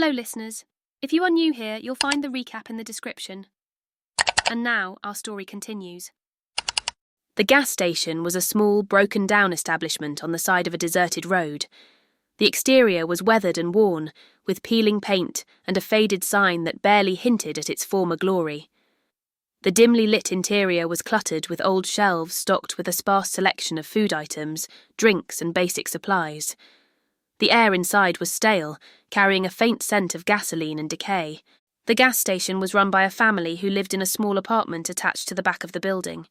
Hello, listeners. If you are new here, you'll find the recap in the description. And now, our story continues. The gas station was a small, broken-down establishment on the side of a deserted road. The exterior was weathered and worn, with peeling paint and a faded sign that barely hinted at its former glory. The dimly lit interior was cluttered with old shelves stocked with a sparse selection of food items, drinks and basic supplies. The air inside was stale, carrying a faint scent of gasoline and decay. The gas station was run by a family who lived in a small apartment attached to the back of the building.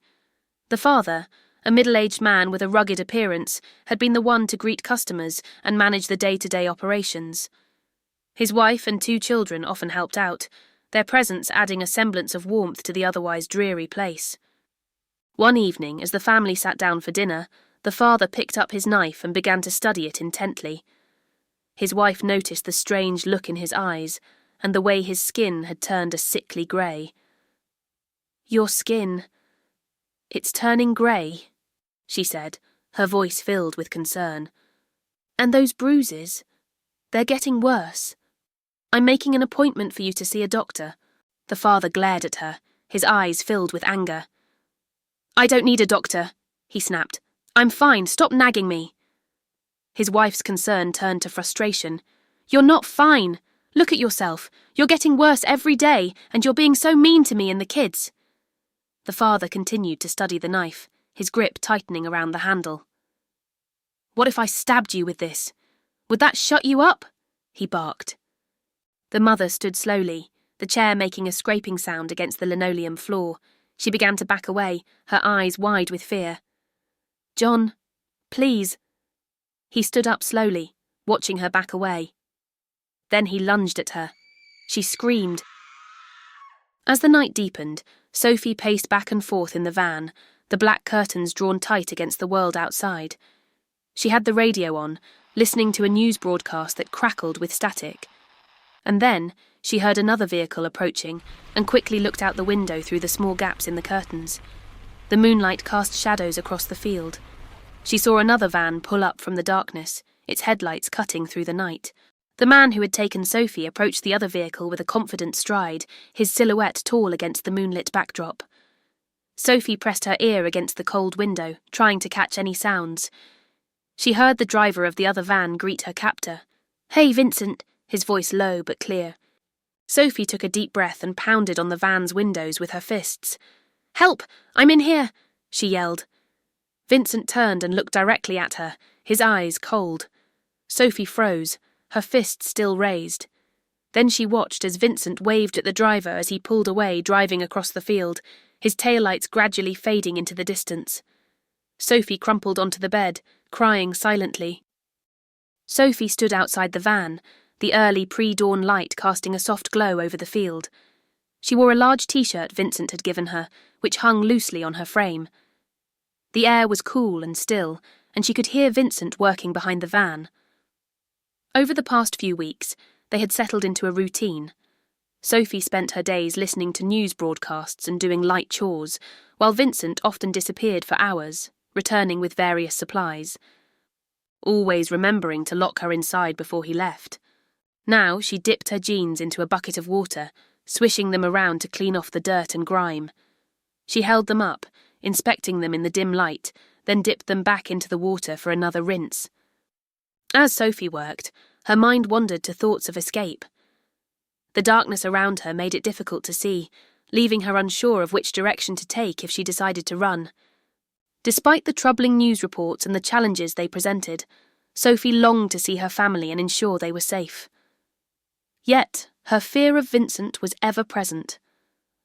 The father, a middle-aged man with a rugged appearance, had been the one to greet customers and manage the day-to-day operations. His wife and 2 children often helped out, their presence adding a semblance of warmth to the otherwise dreary place. One evening, as the family sat down for dinner, the father picked up his knife and began to study it intently. His wife noticed the strange look in his eyes and the way his skin had turned a sickly grey. "Your skin, it's turning grey," she said, her voice filled with concern. "And those bruises, they're getting worse. I'm making an appointment for you to see a doctor." The father glared at her, his eyes filled with anger. "I don't need a doctor," he snapped. "I'm fine, stop nagging me." His wife's concern turned to frustration. "You're not fine. Look at yourself. You're getting worse every day, and you're being so mean to me and the kids." The father continued to study the knife, his grip tightening around the handle. "What if I stabbed you with this? Would that shut you up?" he barked. The mother stood slowly, the chair making a scraping sound against the linoleum floor. She began to back away, her eyes wide with fear. "John, please." He stood up slowly, watching her back away. Then he lunged at her. She screamed. As the night deepened, Sophie paced back and forth in the van, the black curtains drawn tight against the world outside. She had the radio on, listening to a news broadcast that crackled with static. And then she heard another vehicle approaching and quickly looked out the window through the small gaps in the curtains. The moonlight cast shadows across the field. She saw another van pull up from the darkness, its headlights cutting through the night. The man who had taken Sophie approached the other vehicle with a confident stride, his silhouette tall against the moonlit backdrop. Sophie pressed her ear against the cold window, trying to catch any sounds. She heard the driver of the other van greet her captor. "Hey, Vincent," his voice low but clear. Sophie took a deep breath and pounded on the van's windows with her fists. "Help! I'm in here!" she yelled. Vincent turned and looked directly at her, his eyes cold. Sophie froze, her fist still raised. Then she watched as Vincent waved at the driver as he pulled away, driving across the field, his taillights gradually fading into the distance. Sophie crumpled onto the bed, crying silently. Sophie stood outside the van, the early pre-dawn light casting a soft glow over the field. She wore a large t-shirt Vincent had given her, which hung loosely on her frame. The air was cool and still, and she could hear Vincent working behind the van. Over the past few weeks, they had settled into a routine. Sophie spent her days listening to news broadcasts and doing light chores, while Vincent often disappeared for hours, returning with various supplies. Always remembering to lock her inside before he left. Now she dipped her jeans into a bucket of water, swishing them around to clean off the dirt and grime. She held them up, inspecting them in the dim light, then dipped them back into the water for another rinse. As Sophie worked, her mind wandered to thoughts of escape. The darkness around her made it difficult to see, leaving her unsure of which direction to take if she decided to run. Despite the troubling news reports and the challenges they presented, Sophie longed to see her family and ensure they were safe. Yet, her fear of Vincent was ever present.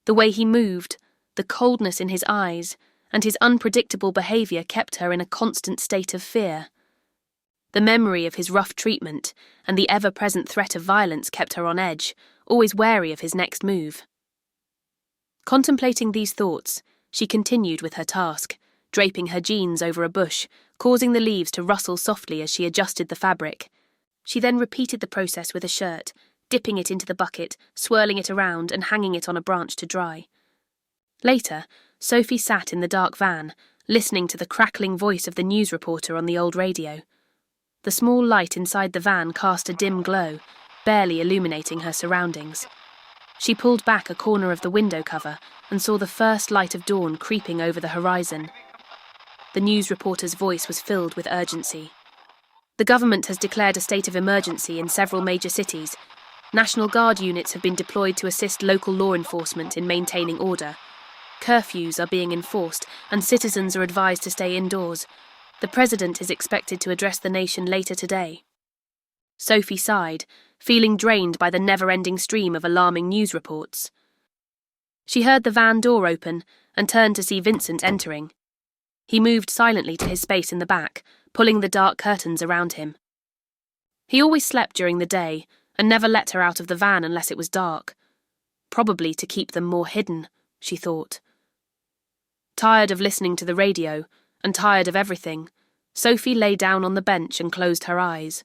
The way he moved, the coldness in his eyes, and his unpredictable behaviour kept her in a constant state of fear. The memory of his rough treatment and the ever-present threat of violence kept her on edge, always wary of his next move. Contemplating these thoughts, she continued with her task, draping her jeans over a bush, causing the leaves to rustle softly as she adjusted the fabric. She then repeated the process with a shirt, dipping it into the bucket, swirling it around and hanging it on a branch to dry. Later, Sophie sat in the dark van, listening to the crackling voice of the news reporter on the old radio. The small light inside the van cast a dim glow, barely illuminating her surroundings. She pulled back a corner of the window cover and saw the first light of dawn creeping over the horizon. The news reporter's voice was filled with urgency. The government has declared a state of emergency in several major cities. National Guard units have been deployed to assist local law enforcement in maintaining order. Curfews are being enforced, and citizens are advised to stay indoors. The president is expected to address the nation later today. Sophie sighed, feeling drained by the never-ending stream of alarming news reports. She heard the van door open and turned to see Vincent entering. He moved silently to his space in the back, pulling the dark curtains around him. He always slept during the day and never let her out of the van unless it was dark. Probably to keep them more hidden, she thought. Tired of listening to the radio, and tired of everything, Sophie lay down on the bench and closed her eyes.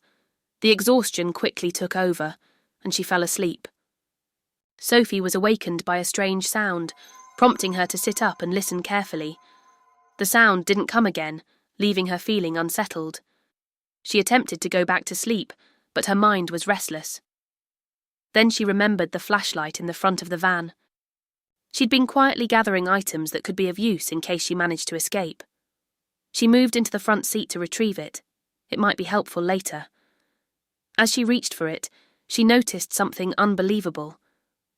The exhaustion quickly took over, and she fell asleep. Sophie was awakened by a strange sound, prompting her to sit up and listen carefully. The sound didn't come again, leaving her feeling unsettled. She attempted to go back to sleep, but her mind was restless. Then she remembered the flashlight in the front of the van. She'd been quietly gathering items that could be of use in case she managed to escape. She moved into the front seat to retrieve it. It might be helpful later. As she reached for it, she noticed something unbelievable.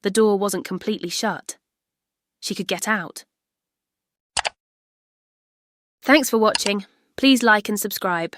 The door wasn't completely shut. She could get out. Thanks for watching. Please like and subscribe.